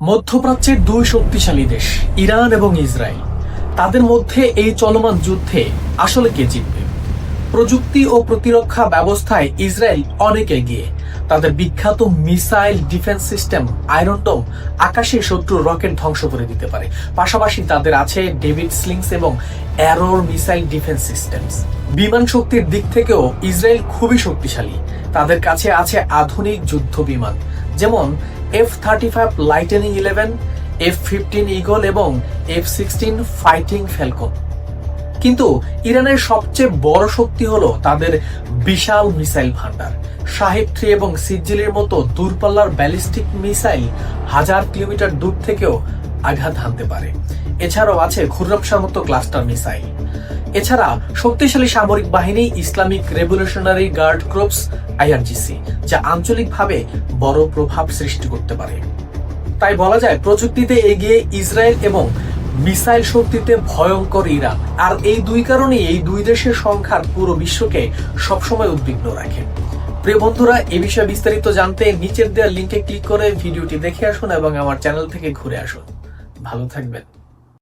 মধ্যপ্রাচ্যের দুই শক্তিশালী দেশ ইরান এবং ইসরায়েল, তাদের মধ্যে এই চলমান যুদ্ধে আসলে কে জিতবে? প্রযুক্তি ও প্রতিরক্ষা ব্যবস্থায় ইসরায়েল অনেক এগিয়ে। তাদের বিখ্যাত মিসাইল ডিফেন্স সিস্টেম আয়রন ডোম আকাশে শত্রুর রকেট ধ্বংস করে দিতে পারে। পাশাপাশি তাদের আছে ডেভিড স্লিংস এবং অ্যারোর মিসাইল ডিফেন্স সিস্টেমস। বিমান শক্তির দিক থেকেও ইসরায়েল খুবই শক্তিশালী। তাদের কাছে আছে আধুনিক যুদ্ধ বিমান, যেমন F-35 লাইটেনিং 11, F-15 ঈগল এবং F-16 ফাইটিং ফ্যালকন। কিন্তু ইরানের সবচেয়ে বড় শক্তি হলো তাদের বিশাল মিসাইল ভান্ডার। শাহিদ 3 এবং সিজিলের মতো দূরপাল্লার ব্যালিস্টিক মিসাইল 1000 কিলোমিটার দূর থেকেও আঘাত হানতে পারে। এছাড়াও আছে খুররম শাহর মতো ক্লাস্টার মিসাইল। এছাড়া শক্তিশালী সামরিক বাহিনী Islamic Revolutionary Guard Corps IRGC, যা আঞ্চলিকভাবে বড় প্রভাব সৃষ্টি করতে পারে। তাই বলা যায় প্রযুক্তিতে এগিয়ে ইসরায়েল এবং মিসাইল শক্তিতে ভয়ঙ্কর ইরান। আর এই দুই কারণে এই দুই দেশের সংখ্যার পুরো বিশ্বকে সবসময় উদ্বিগ্ন রাখে। প্রিয় বন্ধুরা, এই বিষয়ে বিস্তারিত জানতে নিচের দেওয়া লিঙ্কে ক্লিক করে ভিডিওটি দেখে আসুন এবং আমার চ্যানেল থেকে ঘুরে আসুন। ভালো থাকবেন।